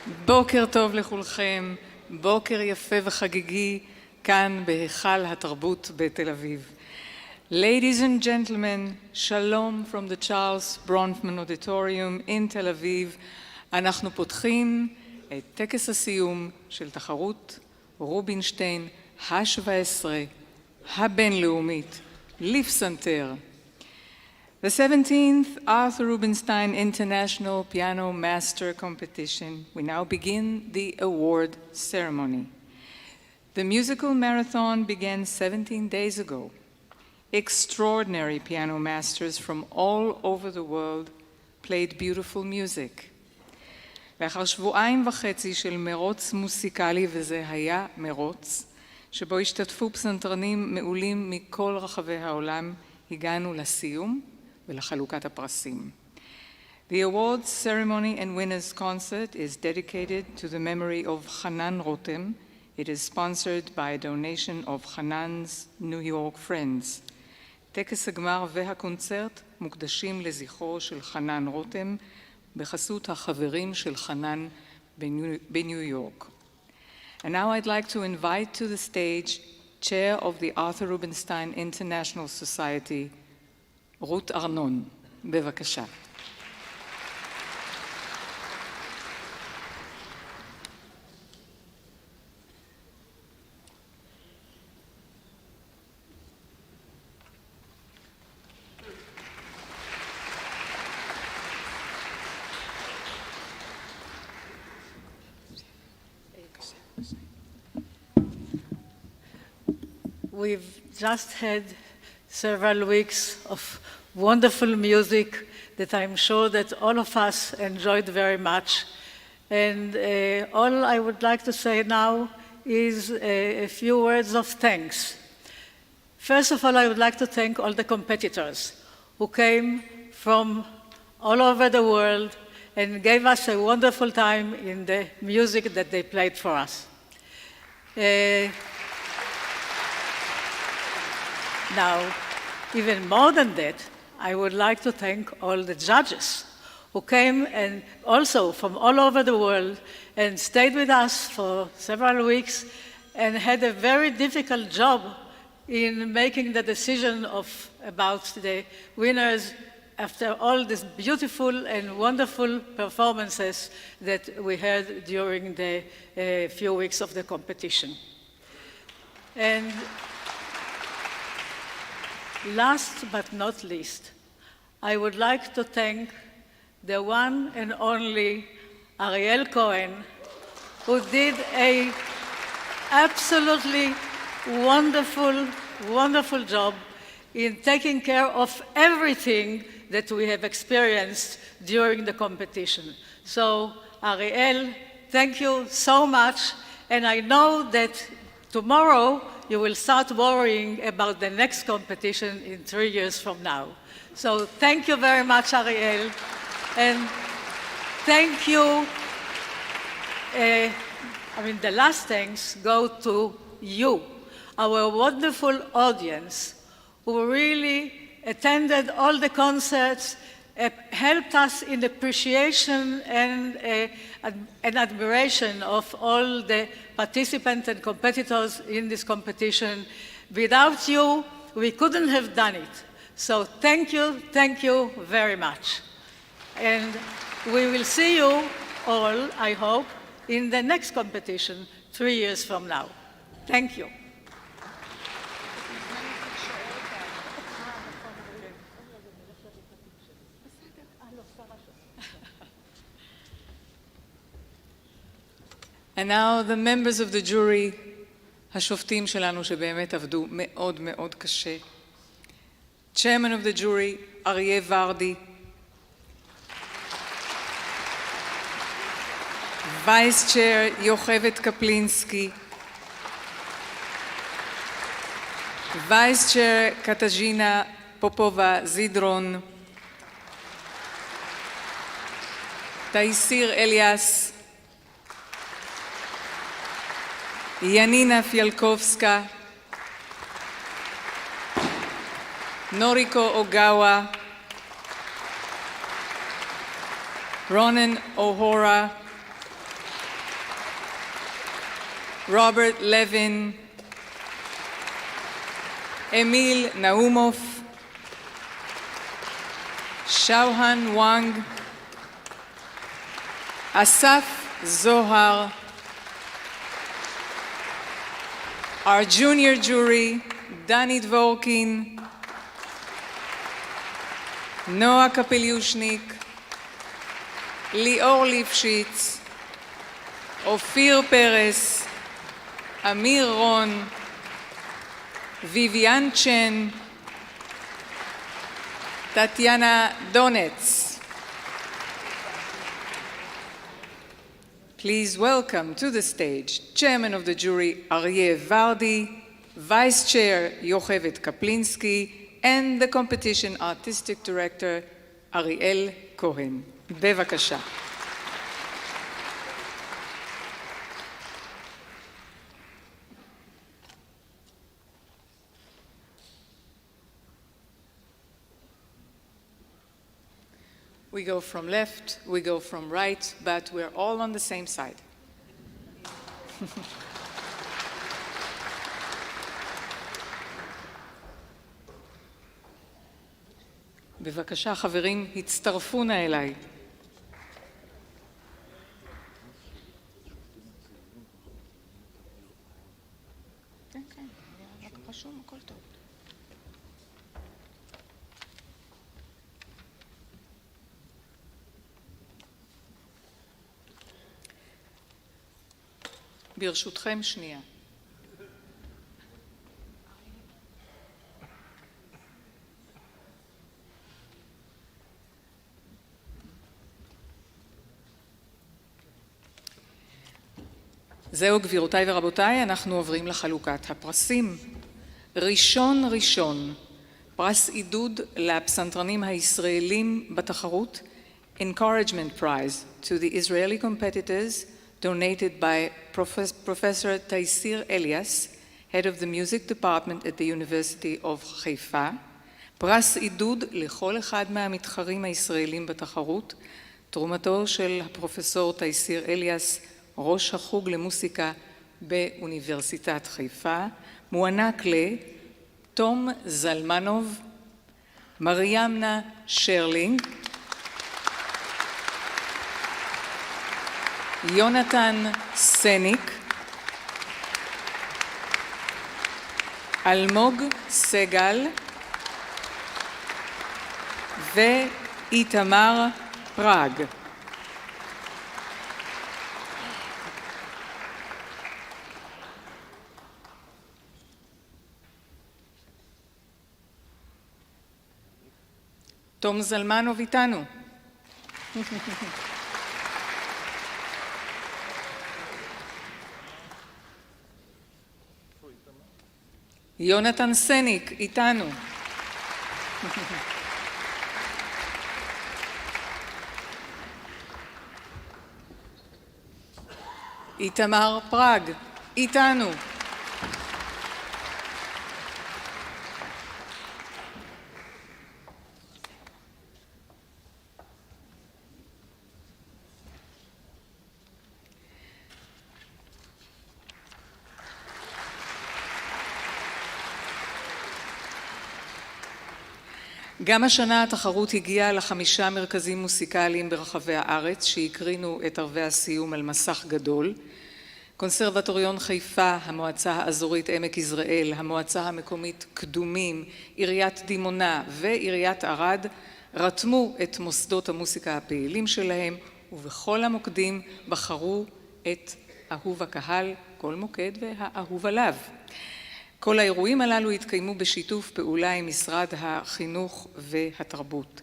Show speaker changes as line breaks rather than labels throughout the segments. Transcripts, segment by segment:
בוקר טוב לכולכם, בוקר יפה וחגיגי כאן בהיכל התרבות בתל אביב. Ladies and gentlemen, shalom from the Charles Bronfman Auditorium in Tel Aviv. אנחנו פותחים את טקס הסיום של תחרות רובינשטיין ה-17 הבינלאומית לפסנתר. The 17th Arthur Rubinstein International Piano Master Competition. We now begin the award ceremony. The musical marathon began 17 days ago. Extraordinary piano masters from all over the world played beautiful music. לאחר שבועיים וחצי של מרוץ מוסיקלי, וזה היה מרוץ, שבו השתתפו פסנתרנים מעולים מכל רחבי העולם, הגענו לסיום ולחלוקת הפרסים. The awards ceremony and winners concert is dedicated to the memory of Hanan Rotem. It is sponsored by a donation of Hanan's New York friends. טקס הגמר והקונצרט מוקדשים לזכרו של חנן רותם בחסות החברים של חנן בניו יורק. And now I'd like to invite to the stage Chair of the Arthur Rubinstein International Society, רות ארנון. בבקשה.
We've just had several weeks of wonderful music that I'm sure that all of us enjoyed very much. And all I would like to say now is a few words of thanks. First of all, I would like to thank all the competitors who came from all over the world and gave us a wonderful time in the music that they played for us. Now, even more than that, I would like to thank all the judges who came and also from all over the world and stayed with us for several weeks and had a very difficult job in making the decision about the winners after all these beautiful and wonderful performances that we had during the few weeks of the competition. And last but not least, I would like to thank the one and only Ariel Cohen, who did an absolutely wonderful, wonderful job in taking care of everything that we have experienced during the competition. So, Ariel, thank you so much, and I know that tomorrow you will start worrying about the next competition in 3 years from now. So thank you very much, Ariel. And thank you. The last thanks go to you, our wonderful audience, who really attended all the concerts, helped us in appreciation and admiration of all the participants and competitors in this competition. Without you, we couldn't have done it. So thank you very much. And we will see you all, I hope, in the next competition 3 years from now. Thank you.
And now the members of the jury, השופטים שלנו שבאמת עבדו מאוד מאוד קשה. Chairman of the jury, אריה ורדי. Vice Chair, יוכבד קפלינסקי. Vice Chair, קטז'ינה פופובה זידרון. תייסיר אליאס. Janina Fialkowska, Noriko Ogawa, Ronan O'Hora, Robert Levin, Emil Naumov, Xiaohan Wang, Asaf Zohar, our junior jury, Dani Dvorkin, Noah Kapeliushnik, Lior Lifshitz, Ophir Pérez, Amir Ron, Vivian Chen, Tatiana Donetz. Please welcome to the stage Chairman of the Jury Aryeh Vardi, Vice Chair Yochevet Kaplinsky, and the Competition Artistic Director Ariel Cohen. Bevakasha. We go from left, we go from right, but we're all on the same side. בבקשה, חברים, הצטרפו נא אליי. כן, כן, רק רשום, הכל טוב. ברשותכם שנייה. זהו, גבירותיי ורבותיי, אנחנו עוברים לחלוקת הפרסים. ראשון, פרס עידוד לפסנתרנים הישראלים בתחרות, Encouragement Prize to the Israeli competitors, donated by Professor Taisir Elias, head of the music department at the University of חיפה. פרס עידוד לכל אחד מהמתחרים הישראלים בתחרות, תרומתו של הפרופסור תייסיר אליאס, ראש החוג למוסיקה באוניברסיטת חיפה, מוענק לתום זלמנוב, מריאמנה שרלינג, יונתן סניק, אלמוג סגל ואיתמר פראג. תום זלמנוב איתנו. יונתן סניק איתנו. איתמר פראג איתנו. גם השנה התחרות הגיעה ל5 מרכזים מוסיקליים ברחבי הארץ שהקרינו את ערבי הסיום על מסך גדול. קונסרבטוריון חיפה, המועצה האזורית עמק יזרעאל, המועצה המקומית קדומים, עיריית דימונה ועיריית ערד רתמו את מוסדות המוסיקה הפעילים שלהם, ובכל המוקדים בחרו את אהוב הקהל, כל מוקד והאהוב עליו. כל האירועים הללו התקיימו בשיתוף פעולה עם משרד החינוך והתרבות.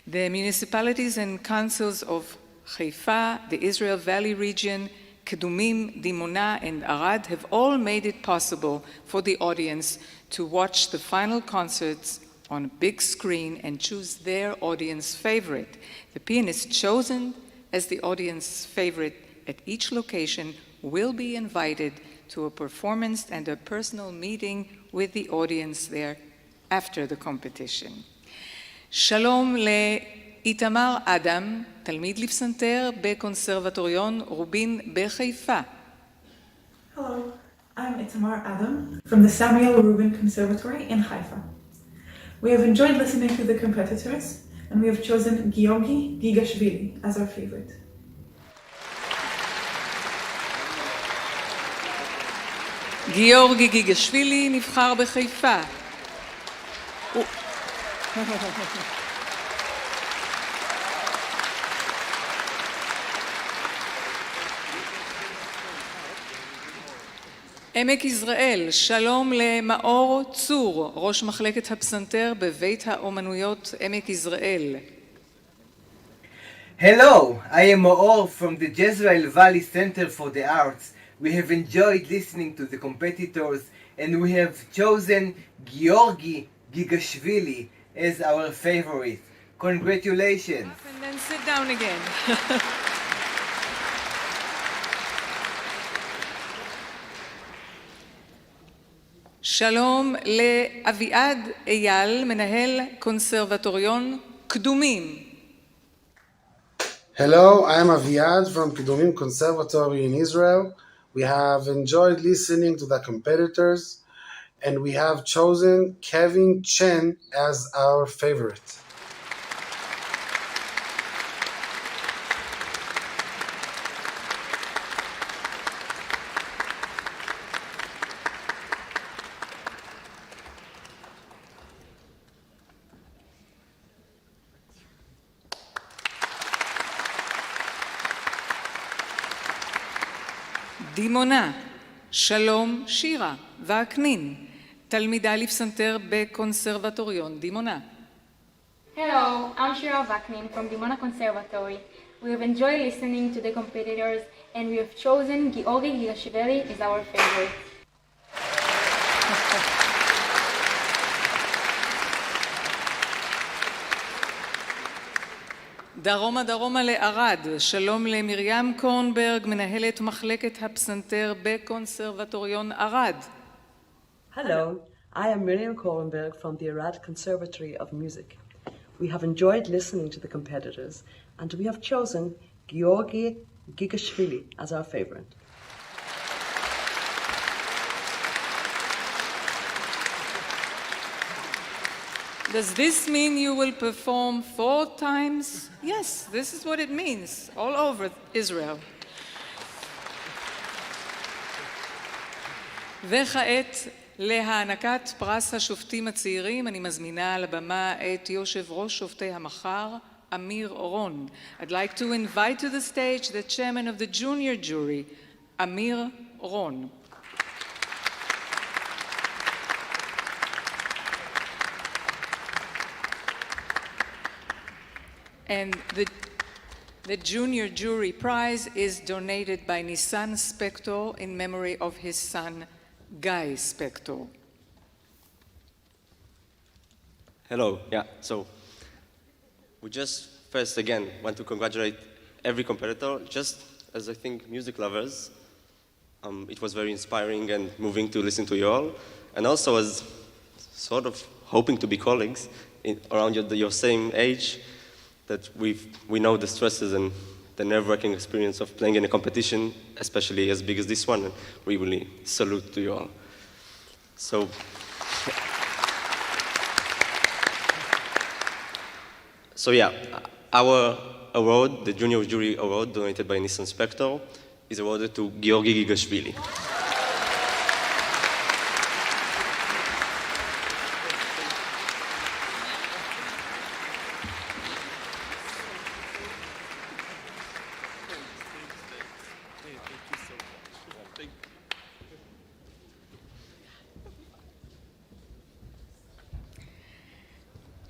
The municipalities and councils of חיפה, the Israel Valley region, קדומים, דימונה and ערד have all made it possible for the audience to watch the final concerts on a big screen and choose their audience favorite. The pianist chosen as the audience favorite at each location will be invited to a performance and a personal meeting with the audience there after the competition. שלום לאיתמר אדם, תלמיד לפסנתר בקונסרבטוריון רובין בחיפה.
Hello, Tamar Adam from the Samuel Rubin Conservatory in Haifa. We have enjoyed listening to the competitors, and we have chosen Georgi Gigashvili as our favorite.
גיאורגי גיגשווילי נבחר בחיפה. עמק יזרעאל, שלום למאור צור, ראש מחלקת הפסנתר בבית האומנויות עמק יזרעאל.
Hello, I am Maor from the Jezreel Valley Center for the Arts. We have enjoyed listening to the competitors and we have chosen Georgi Gigashvili as our favorite. Congratulations!
And then sit down again. שלום לאביעד אייל, מנהל קונסרבטוריון קדומים.
Hello, I am Aviad from Kedumim Conservatory in Israel. We have enjoyed listening to the competitors and we have chosen Kevin Chen as our favorite.
דימונה, שלום שירה וקנין, תלמידה לפסנתר בקונסרבטוריון דימונה.
Hello, I'm Shira Vaknin from Dimona Conservatory. We have enjoyed listening to the competitors and we have chosen Georgi Gigashvili as our favorite.
דרומה לערד, שלום למרים קורנברג, מנהלת מחלקת הפסנתר בקונסרבטוריון ערד.
Hello, I am Miriam Kornberg from the Arad Conservatory of Music. We have enjoyed listening to the competitors and we have chosen Georgi Gigashvili as our favorite.
Does this mean you will perform 4 times? Yes, this is what it means, all over Israel. וכעת להענקת פרס השופטים הצעירים, אני מזמינה על הבמה את יושב ראש שופטי המחר, אמיר רון. I'd like to invite to the stage the chairman of the junior jury, אמיר רון. And the junior jury prize is donated by Nissan Spector in memory of his son, Guy Spector.
Hello, so we just first again want to congratulate every competitor, just as I think music lovers. It was very inspiring and moving to listen to you all, and also as sort of hoping to be colleagues around your same age, that we know the stresses and the nerve-wracking experience of playing in a competition, especially as big as this one, and we really salute to you all. So yeah, our award, the Junior Jury Award, donated by Nissan Spector, is awarded to Georgi Gigashvili.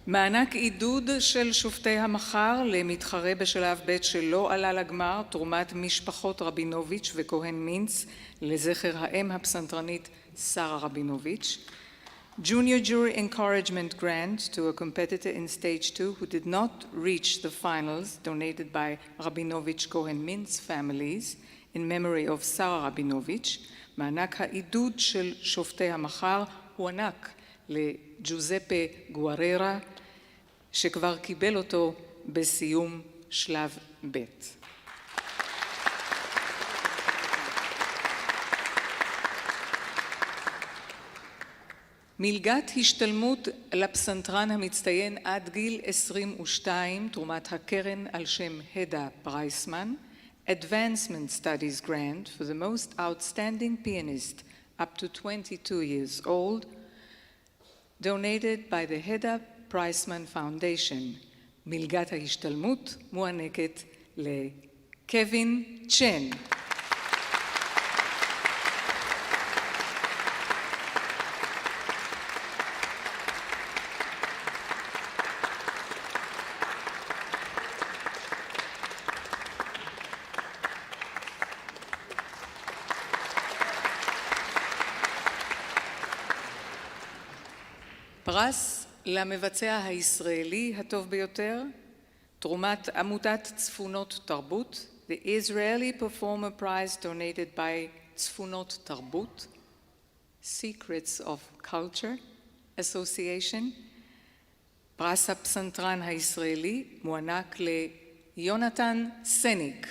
מענק עידוד של שופטי המחר למתחרה בשלב ב' שלא עלה לגמר, תרומת משפחות רבינוביץ' וכהן מינץ לזכר האם הפסנתרנית שרה רבינוביץ'. Junior Jury Encouragement Grant to a competitor in Stage 2 who did not reach the finals, donated by Rabinovich Cohen Mintz families in memory of שרה רבינוביץ'. מענק העידוד של שופטי המחר הוענק לג'וזפה גואררה, שכבר קיבל אותו בסיום שלב ב'. מלגת השתלמות לפסנתרן המצטיין עד גיל 22, תרומת הקרן על שם הדה פרייסמן, Advancement Studies Grant for the most outstanding pianist up to 22 years old, donated by the Heda Priceman Foundation. מלגת ההשתלמות מוענקת לקווין צ'ן. פרס למבצע הישראלי הטוב ביותר, תרומת עמותת צפונות תרבות, the Israeli Performer Prize donated by צפונות תרבות, Secrets of Culture Association, פרס הפסנתרן הישראלי מוענק ליונתן סניק.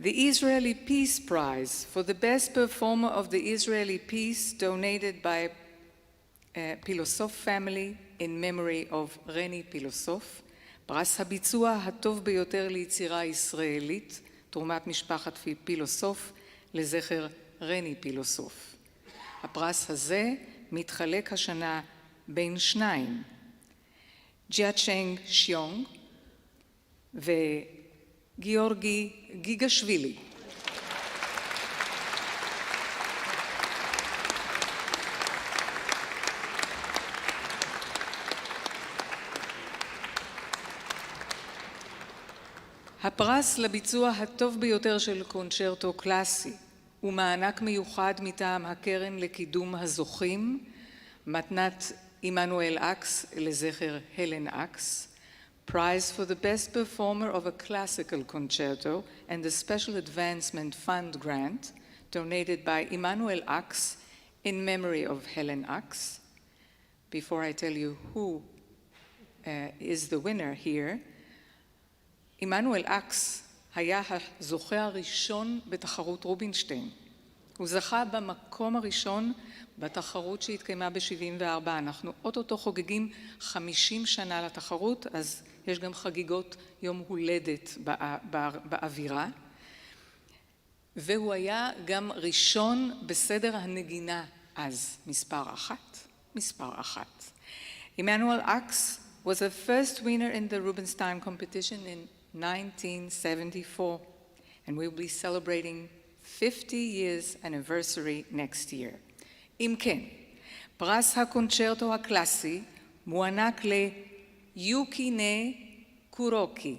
The Israeli Peace Prize for the best performer of the Israeli peace donated by Pilosov family in memory of רני פילוסוף, פרס הביצוע הטוב ביותר ליצירה ישראלית, תרומת משפחת פילוסוף לזכר רני פילוסוף. הפרס הזה מתחלק השנה בין שניים, ג'יאצ'נג שיונג גיאורגי גיגשווילי. הפרס לביצוע הטוב ביותר של קונצ'רטו קלאסי הוא מענק מיוחד מטעם הקרן לקידום הזוכים, מתנת עמנואל אקס לזכר הלן אקס, Prize for the Best Performer of a Classical Concerto and the Special Advancement Fund Grant donated by Emanuel Ax in memory of Helen Ax. Before I tell you who is the winner here, Emanuel Ax היה הזוכה הראשון בתחרות רובינשטיין. הוא זכה במקום הראשון בתחרות שהתקיימה ב-74. אנחנו אוטוטו חוגגים 50 שנה לתחרות, אז יש גם חגיגות יום הולדת באווירה. והוא היה גם ראשון בסדר הנגינה אז, מספר אחת. Emanuel Ax was the first winner in the Rubinstein Competition in 1974, and we'll be celebrating 50 years anniversary next year. אם כן, פרס הקונצ'רטו הקלאסי מוענק ליוקינה קורוקי.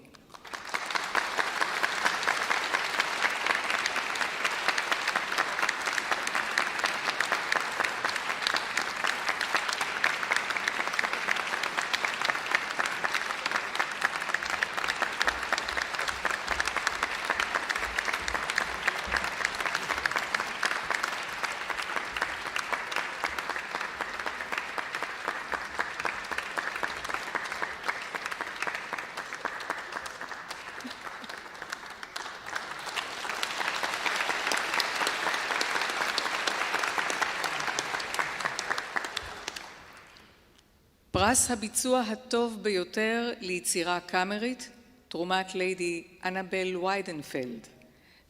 פרס הביצוע הטוב ביותר ליצירה קאמרית, תרומת ליידי אנבל ויידנפלד.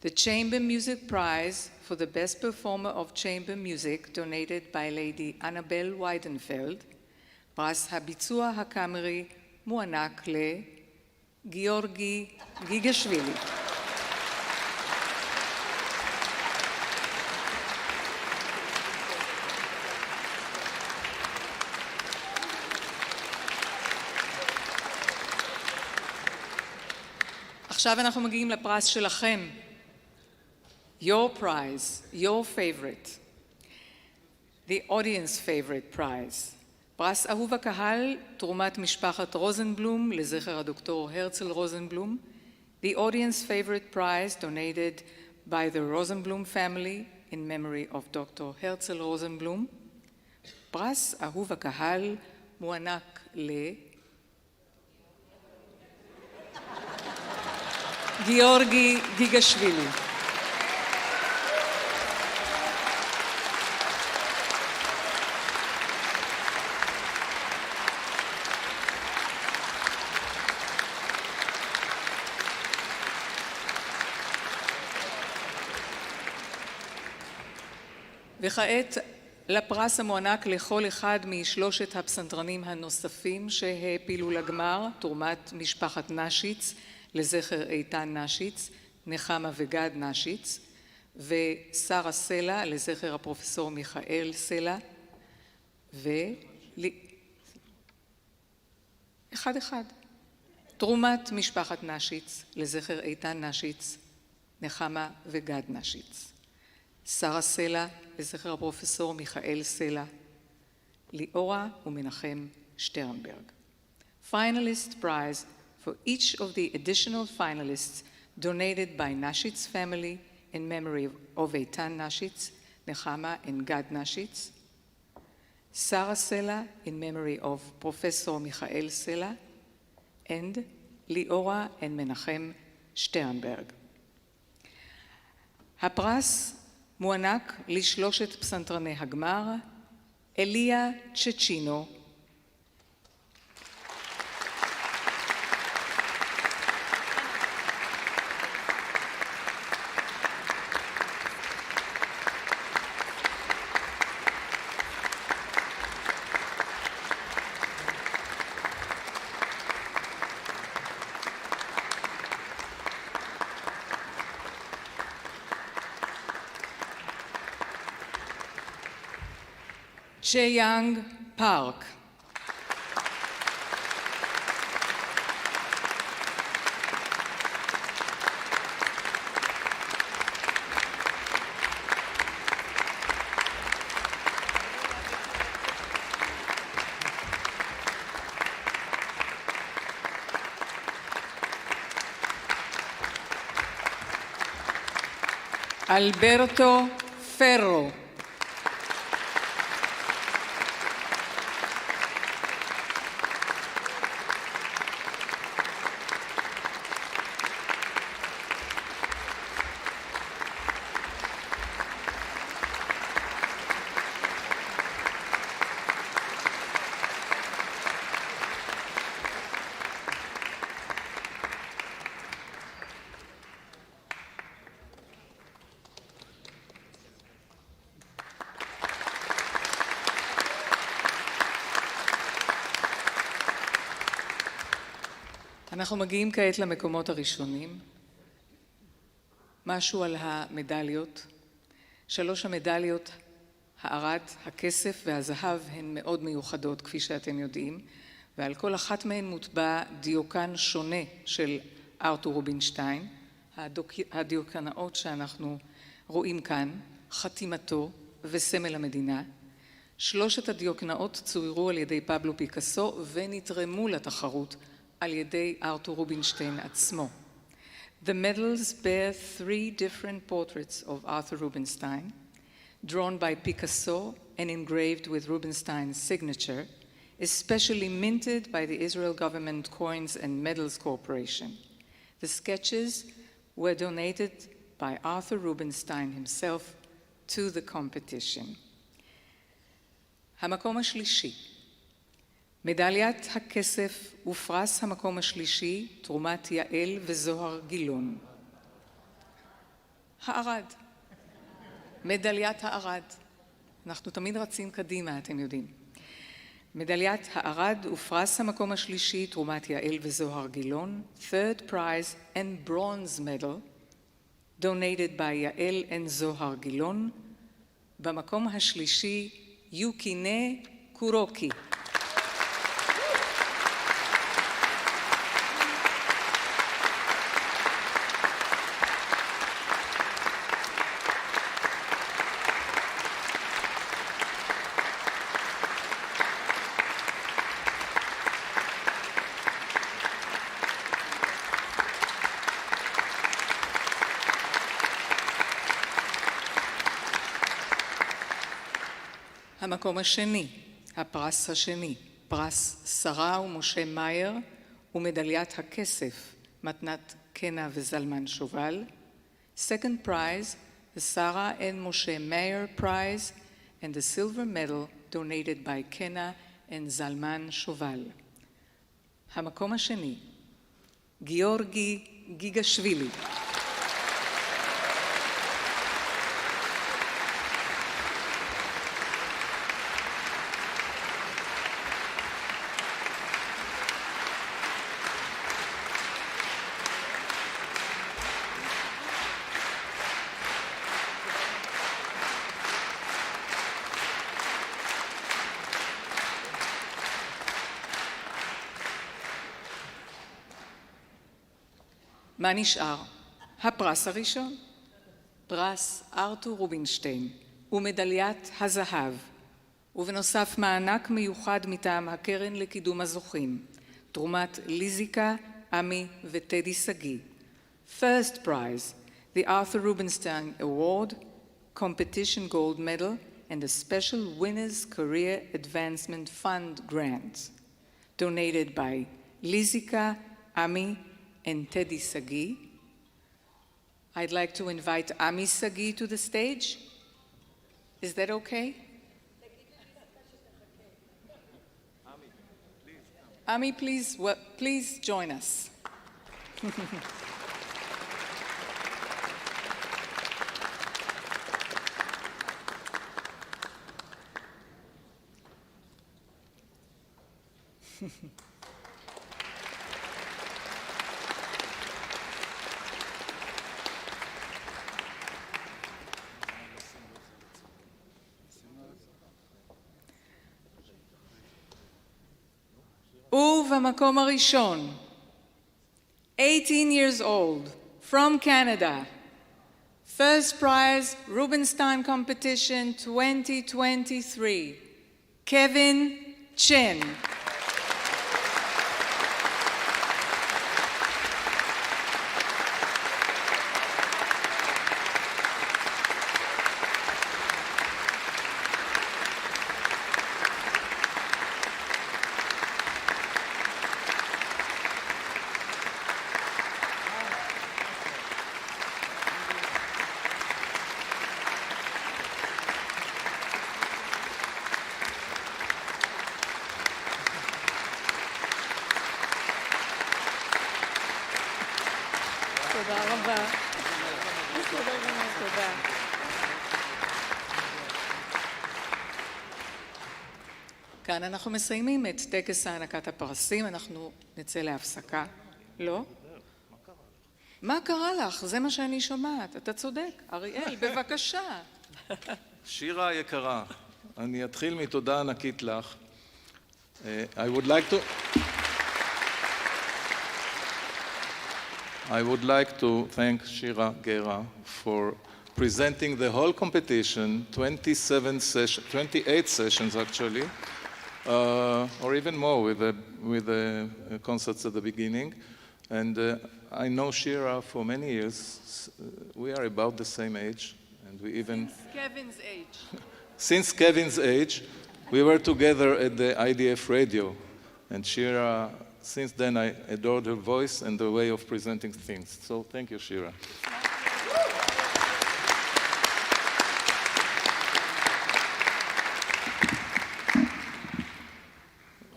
The Chamber Music Prize for the Best Performer of Chamber Music donated by Lady Annabelle Weidenfeld. פרס הביצוע הקאמרי מוענק לגיאורגי גיגשווילי. עכשיו אנחנו מגיעים לפרס שלכם. Your prize, your favorite. The audience favorite prize. פרס אהוב הקהל, תרומת משפחת רוזנבלום לזכר הדוקטור הרצל רוזנבלום. The audience favorite prize donated by the Rosenblum family in memory of Dr. הרצל רוזנבלום. פרס אהוב הקהל מוענק גיאורגי גיגשווילי. וכעת לפרס המוענק לכל אחד משלושת הפסנתרנים הנוספים שהעפילו לגמר, תרומת משפחת נשיץ לזכר איתן נשיץ, נחמה וגד נשיץ, ושרה סלע לזכר הפרופסור מיכאל סלע, אחד אחד. תרומת משפחת נשיץ לזכר איתן נשיץ, נחמה וגד נשיץ. שרה סלע לזכר הפרופסור מיכאל סלע, ליאורה ומנחם שטרנברג. Finalist prize for each of the additional finalists donated by Nashit's family in memory of Eitan Nashitz, Nechama and Gad Nashitz. Sarah Sela in memory of Professor Michael Sela, and Liora and Menachem Sternberg. הפרס מוענק לשלושת פסנתרני הגמר, אליה צ'צ'ינו, Cheyang Park. Alberto Ferro. אנחנו מגיעים כעת למקומות הראשונים. משהו על המדליות. 3 המדליות, הארד, הכסף והזהב, הן מאוד מיוחדות, כפי שאתם יודעים, ועל כל אחת מהן מוטבע דיוקן שונה של ארתור רובינשטיין, הדיוקנאות שאנחנו רואים כאן, חתימתו וסמל המדינה. 3 הדיוקנאות צוירו על ידי פבלו פיקאסו ונתרמו לתחרות על ידי ארתור רובינשטיין עצמו. The medals bear 3 different portraits of Arthur Rubinstein, drawn by Picasso and engraved with Rubinstein's signature, especially minted by the Israel Government Coins and Medals Corporation. The sketches were donated by Arthur Rubinstein himself to the competition. המקום השלישי. מדליית הכסף ופרס המקום השלישי, תרומת יעל וזוהר גילון. הארד. מדליית הארד. אנחנו תמיד רצים קדימה, אתם יודעים. מדליית הארד ופרס המקום השלישי, תרומת יעל וזוהר גילון, third prize and bronze medal, donated by יעל and זוהר גילון, במקום השלישי, יוקינה קורוקי. המקום השני, הפרס השני, פרס שרה ומשה מאייר ומדליית הכסף, מתנת קנה וזלמן שובל. Second prize, the Sarah and Moshe Meir Prize and the silver medal donated by Kena and Zalman Shoval. המקום השני, גיאורגי גיגשווילי. מה נשאר? הפרס הראשון, פרס ארתור רובינשטיין ומדליית הזהב, ובנוסף מענק מיוחד מטעם הקרן לקידום הזוכים, תרומת ליזיקה, עמי וטדי סגי. First prize, the Arthur Rubinstein Award, Competition Gold Medal, and a special Winners Career Advancement Fund grant, donated by Lizika, Ami, and Teddy Sagi. I'd like to invite Ami Sagi to the stage. Is that okay? Ami, please join us. ובמקום הראשון, 18 years old, from Canada, first prize Rubinstein Competition 2023, Kevin Chen. תודה רבה. תודה. כאן אנחנו מסיימים את טקס הענקת הפרסים, אנחנו נצא להפסקה. לא? מה קרה לך? זה מה שאני שומעת. אתה צודק. אריאל, בבקשה.
שירה יקרה, אני אתחיל מתודה ענקית לך. I would like to thank Shira Gera for presenting the whole competition, 28 sessions actually, or even more with the concerts at the beginning. And I know Shira for many years. We are about the same age, and we even...
Since Kevin's age.
Since Kevin's age, we were together at the IDF radio, and Shira, since then I adored her voice and the way of presenting things. So thank you, Shira.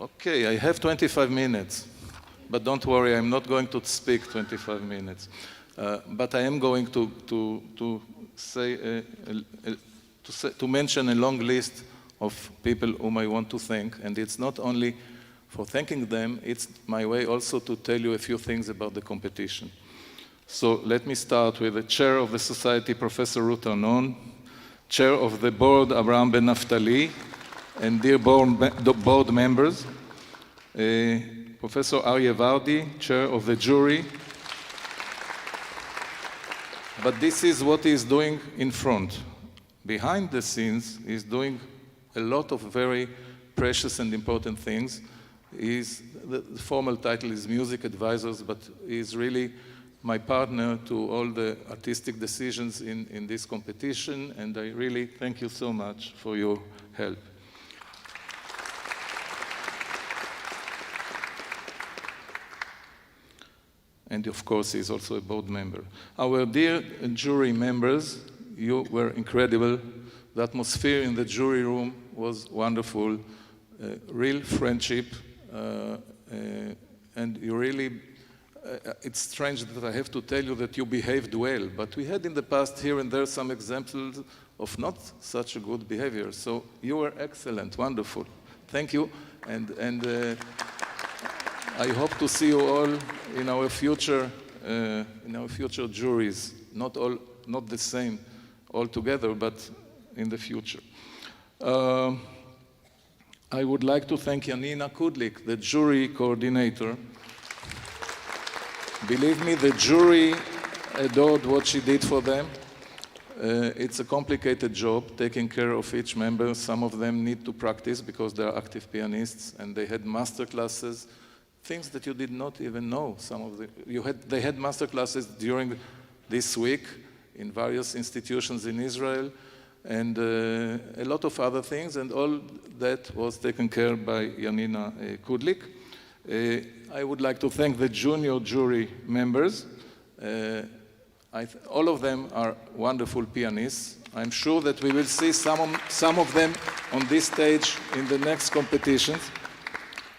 Okay, I have 25 minutes, but don't worry, I'm not going to speak 25 minutes. But I am going to mention a long list of people whom I want to thank, and it's not only for thanking them, it's my way also to tell you a few things about the competition. So let me start with the chair of the society, Professor Ruth Arnon, chair of the board, Abraham Ben Naftali, and dear board members, Professor Aryeh Vardi, chair of the jury. But this is what he is doing in front. Behind the scenes, he is doing a lot of very precious and important things. The formal title is music advisors, but he is really my partner to all the artistic decisions in this competition, and I really thank you so much for your help. And of course, he's also a board member. Our dear jury members, you were incredible. The atmosphere in the jury room was wonderful, real friendship, and you really, it's strange that I have to tell you that you behaved well, but we had in the past here and there some examples of not such a good behavior. So you were excellent, wonderful. Thank you, and I hope to see you all in our future juries. Not the same altogether, but in the future. I would like to thank Janina Kudlik, the jury coordinator. Believe me, the jury adored what she did for them. It's a complicated job, taking care of each member. Some of them need to practice because they are active pianists, and they had master classes, things that you did not even know. They had master classes during this week in various institutions in Israel, and a lot of other things, and all that was taken care of by Janina Kudlik. I would like to thank the junior jury members. All of them are wonderful pianists. I'm sure that we will see some of them on this stage in the next competitions.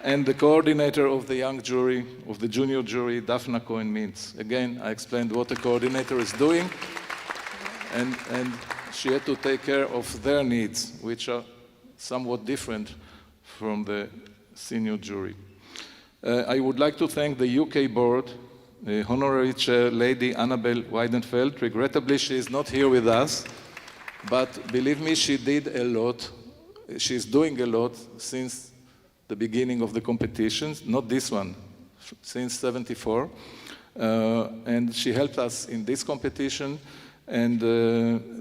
And the coordinator of the young jury, of the junior jury, Daphna Cohen-Mintz. Again, I explained what the coordinator is doing, and she had to take care of their needs, which are somewhat different from the senior jury. I would like to thank the UK board, honorary chair, Lady Annabel Weidenfeld. Regrettably, she is not here with us, but believe me, she did a lot. She's doing a lot since the beginning of the competitions, not this one, since '74. And she helped us in this competition. And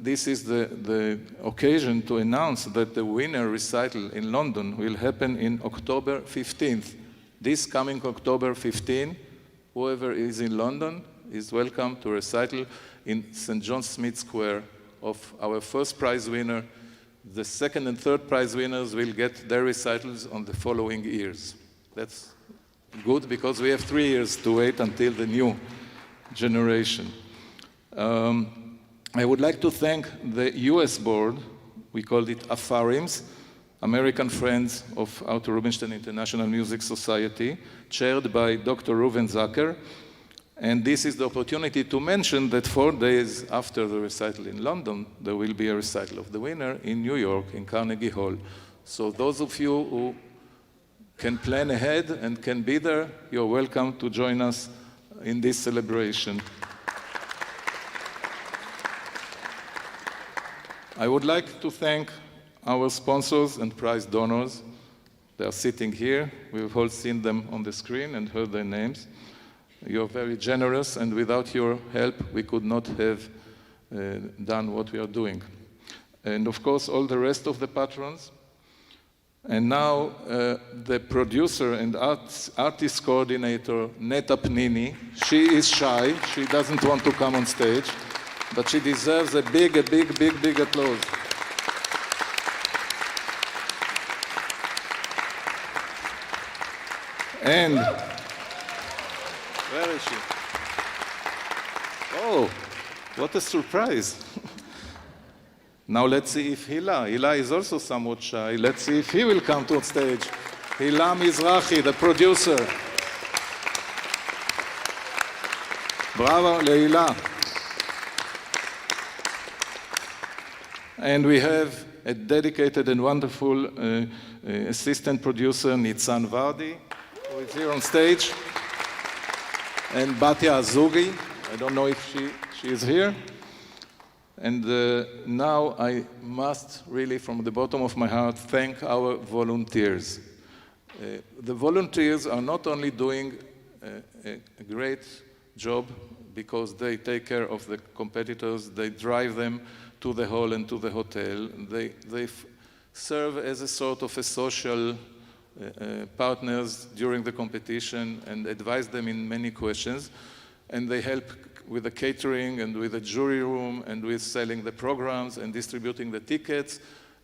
this is the occasion to announce that the winner recital in London will happen in October 15th. This coming October 15, whoever is in London is welcome to recital in St. John Smith Square of our first prize winner. The second and third prize winners will get their recitals on the following years. That's good because we have 3 years to wait until the new generation. I would like to thank the US board. We called it AFARIMS, American Friends of Arthur Rubinstein International Music Society, chaired by Dr. Reuven Zucker. And this is the opportunity to mention that 4 days after the recital in London, there will be a recital of the winner in New York, in Carnegie Hall. So those of you who can plan ahead and can be there, you're welcome to join us in this celebration. I would like to thank our sponsors and prize donors. They are sitting here. We've all seen them on the screen and heard their names. You're very generous, and without your help, we could not have done what we are doing. And of course, all the rest of the patrons. And now, the producer and artist coordinator, Neta Pnini. She is shy. She doesn't want to come on stage, but she deserves a big applause. And where is she? Oh, what a surprise. Now let's see if Hila is also somewhat shy. Let's see if he will come to stage. Hila Mizrahi, the producer. Bravo, Leila. And we have a dedicated and wonderful assistant producer, Nitzan Vardi, who is here on stage. And Batya Azugi, I don't know if she is here. And now I must really, from the bottom of my heart, thank our volunteers. The volunteers are not only doing a great job because they take care of the competitors, they drive them to the hall and to the hotel. They serve as a sort of a social partners during the competition and advise them in many questions. And they help with the catering and with the jury room and with selling the programs and distributing the tickets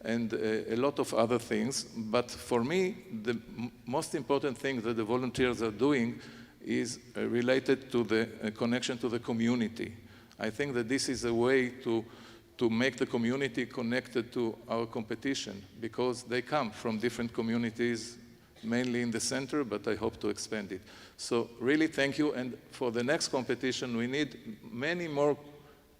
and a lot of other things. But for me, the most important thing that the volunteers are doing is related to the connection to the community. I think that this is a way to make the community connected to our competition, because they come from different communities, mainly in the center, but I hope to expand it. So really thank you, and for the next competition we need many more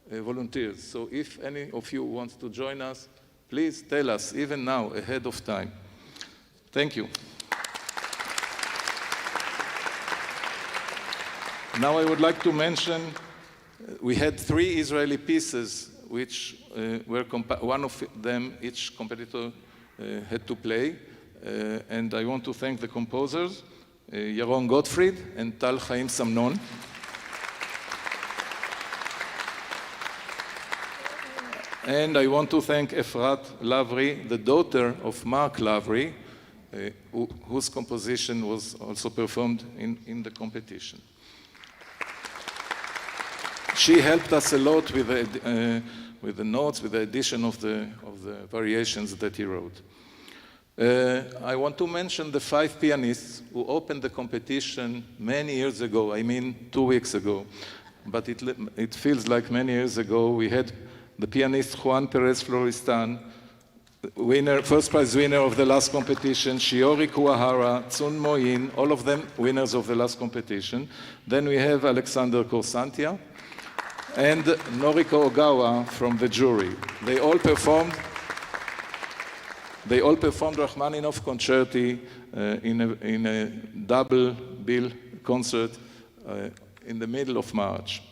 volunteers. So if any of you want to join us, please tell us, even now, ahead of time. Thank you. Now I would like to mention, we had 3 Israeli pieces which were, one of them each competitor had to play. And I want to thank the composers, Yaron Gottfried and Tal Chaim Samnon. And I want to thank Efrat Lavry, the daughter of Mark Lavry, whose composition was also performed in the competition. She helped us a lot with the notes, with the addition of the variations that he wrote. I want to mention the 5 pianists who opened the competition many years ago, I mean 2 weeks ago, but it feels like many years ago. We had the pianist Juan Pérez Floristán, first prize winner of the last competition, Shiori Kuwahara, Tsun Moin, all of them winners of the last competition. Then we have Alexander Korsantia and Noriko Ogawa from the jury. They all performed Rachmaninoff Concerti in a double bill concert in the middle of March.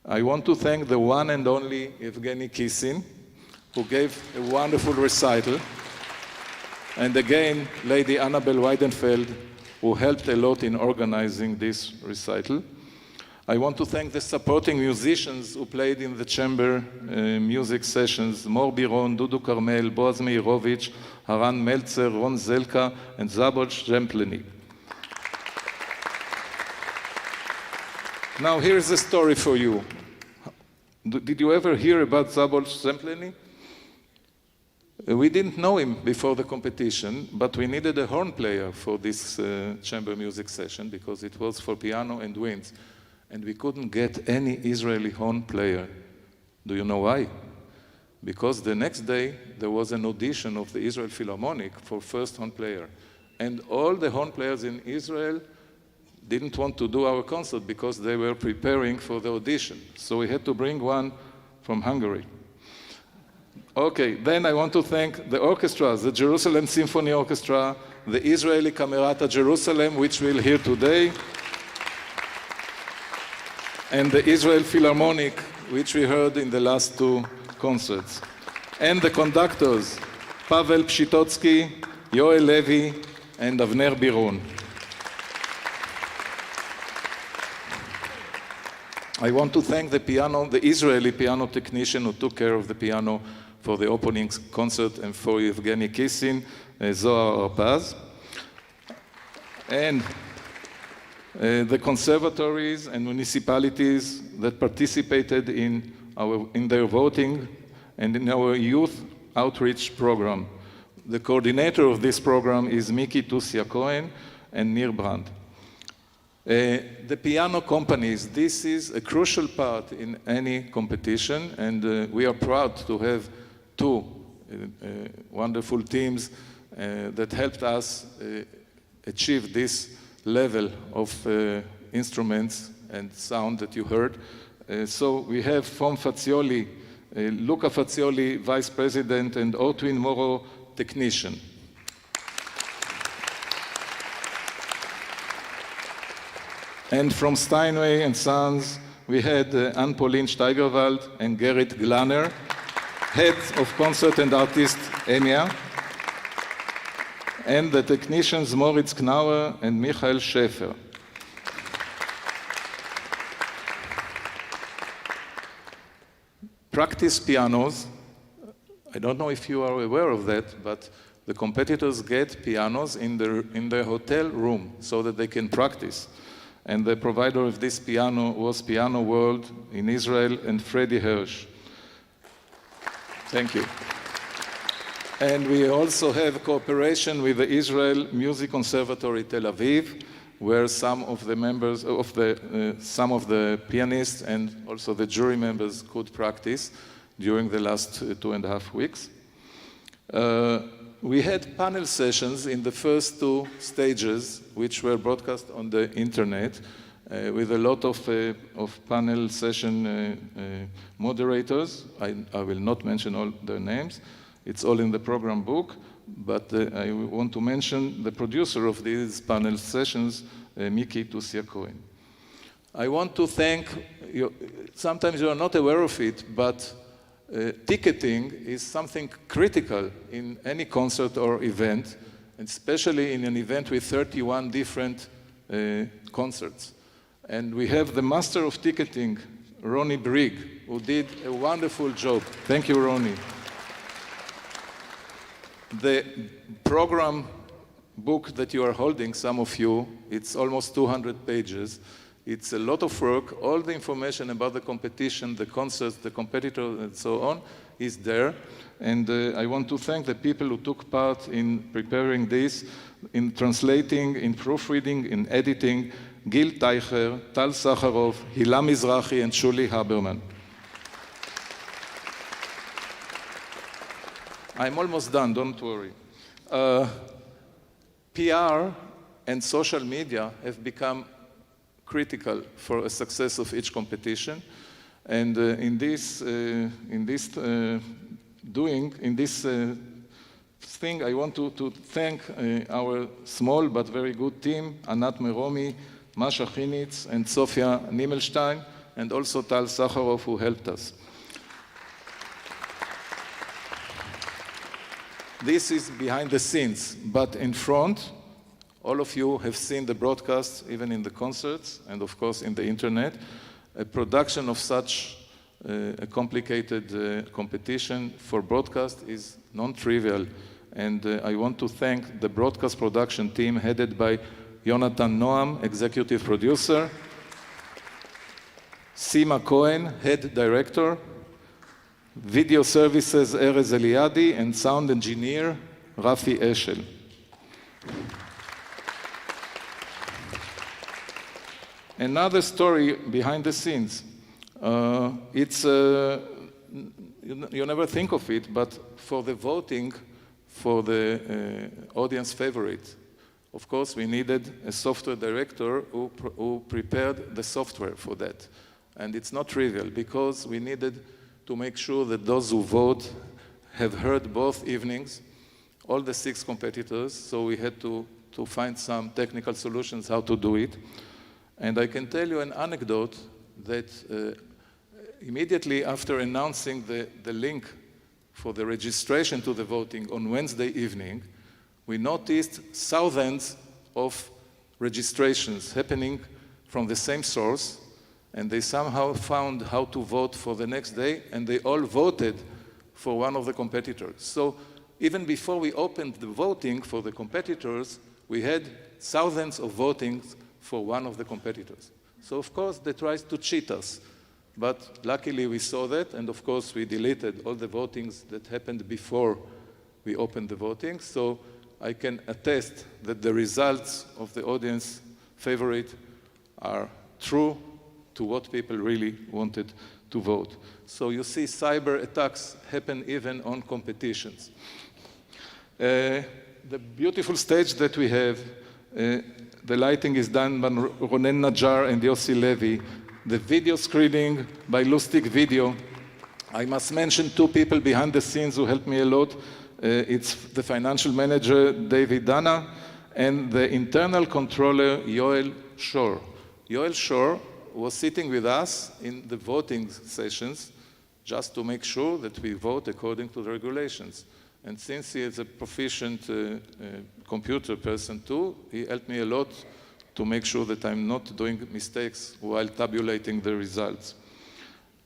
I want to thank the one and only Evgeny Kissin, who gave a wonderful recital, and again, Lady Annabel Weidenfeld, who helped a lot in organizing this recital. I want to thank the supporting musicians who played in the chamber music sessions: Mor Biron, Dudu Carmel, Boaz Meirovich, Haran Meltzer, Ron Zelka, and Zabol Zempleny. Now here's a story for you. Did you ever hear about Zabol Zempleny? We didn't know him before the competition, but we needed a horn player for this chamber music session because it was for piano and winds. And we couldn't get any Israeli horn player. Do you know why? Because the next day there was an audition of the Israel Philharmonic for first horn player. And all the horn players in Israel didn't want to do our concert because they were preparing for the audition. So we had to bring one from Hungary. Okay, then I want to thank the orchestras, the Jerusalem Symphony Orchestra, the Israeli Camerata Jerusalem, which we'll hear today, and the Israel Philharmonic, which we heard in the last 2 concerts. And the conductors, Pavel Pshitotsky, Yoel Levi, and Avner Biron. I want to thank the Israeli piano technician who took care of the piano for the opening concert, and for Evgeny Kissin, Zohar Arpaz. And the conservatories and municipalities that participated in their voting and in our youth outreach program. The coordinator of this program is Miki Tusia-Cohen and Nir Brand. The piano companies, this is a crucial part in any competition, and we are proud to have 2 wonderful teams that helped us achieve this level of instruments and sound that you heard. So we have from Fazioli, Luca Fazioli, Vice President, and Otwin Moro, Technician. And from Steinway and Sons, we had Anne-Pauline Steigerwald and Gerrit Glaner, heads of concert and artist EMIA, and the technicians Moritz Knauer and Michael Schäfer. Practice pianos. I don't know if you are aware of that, but the competitors get pianos in their hotel room so that they can practice. And the provider of this piano was Piano World in Israel and Freddie Hirsch. Thank you. And we also have cooperation with the Israel Music Conservatory Tel Aviv, where some of the members of some of the pianists and also the jury members could practice during the last 2.5 weeks. We had panel sessions in the first 2 stages, which were broadcast on the internet, with a lot of panel session moderators. I will not mention all their names. It's all in the program book. But I want to mention the producer of these panel sessions, Miki Tusia-Cohen. I want to thank you. Sometimes you are not aware of it, but ticketing is something critical in any concert or event, and especially in an event with 31 different concerts. And we have the master of ticketing, Ronnie Brigg, who did a wonderful job. Thank you, Ronnie. The program book that you are holding, some of you, it's almost 200 pages. It's a lot of work. All the information about the competition, the concerts, the competitors, and so on is there. And I want to thank the people who took part in preparing this, in translating, in proofreading, in editing, Gil Teicher, Tal Sakharov, Hila Mizrahi, and Shuli Haberman. I'm almost done, don't worry. PR and social media have become critical for a success of each competition. And in this thing, I want to thank our small but very good team, Anat Meromi, Masha Chinitz, and Sofia Nimmelstein, and also Tal Sakharov, who helped us. This is behind the scenes, but in front, all of you have seen the broadcasts, even in the concerts, and of course in the internet. A production of such a complicated competition for broadcast is non-trivial. And I want to thank the broadcast production team headed by Yonatan Noam, executive producer, Sima Cohen, head director, video services Erez Eliadi, and sound engineer Rafi Eshel. Another story behind the scenes. You never think of it, but for the voting for the audience favorite, of course, we needed a software director who prepared the software for that. And it's not trivial, because we needed to make sure that those who vote have heard both evenings, all the 6 competitors, so we had to find some technical solutions how to do it. And I can tell you an anecdote that immediately after announcing the link for the registration to the voting on Wednesday evening, we noticed thousands of registrations happening from the same source, and they somehow found how to vote for the next day, and they all voted for one of the competitors. So even before we opened the voting for the competitors, we had thousands of votings for one of the competitors. So of course they tried to cheat us, but luckily we saw that, and of course we deleted all the votings that happened before we opened the voting. So I can attest that the results of the audience favorite are true to what people really wanted to vote. So you see cyber attacks happen even on competitions. The beautiful stage that we have, the lighting is done by Ronen Najjar and Yossi Levy. The video screening by Lustig Video. I must mention 2 people behind the scenes who helped me a lot. It's the financial manager, David Dana, and the internal controller, Yoel Shor. Yoel Shor was sitting with us in the voting sessions just to make sure that we vote according to the regulations. And since he is a proficient computer person too, he helped me a lot to make sure that I'm not doing mistakes while tabulating the results.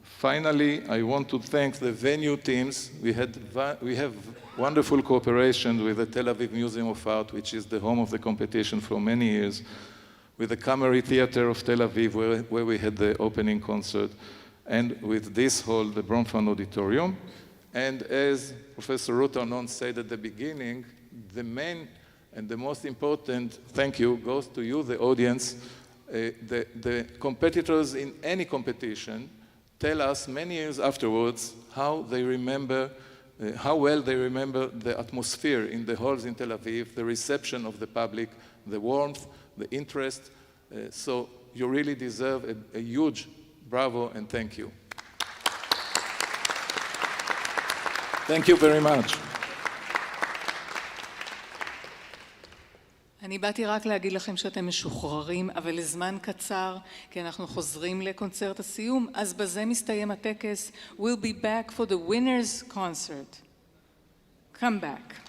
Finally, I want to thank the venue teams. We have wonderful cooperation with the Tel Aviv Museum of Art, which is the home of the competition for many years, with the Kamari Theater of Tel Aviv, where we had the opening concert, and with this hall, the Bronfman Auditorium. And as Professor Ruth Arnon said at the beginning, the main And the most important thank you goes to you, the audience. The competitors in any competition tell us many years afterwards how they remember, how well they remember the atmosphere in the halls in Tel Aviv, the reception of the public, the warmth, the interest. So you really deserve a huge bravo and thank you. Thank you very much.
אני באתי רק להגיד לכם שאתם משוחררים, אבל לזמן קצר, כי אנחנו חוזרים לקונצרט הסיום, אז בזה מסתיים הטקס. We'll be back for the winners concert. Come back.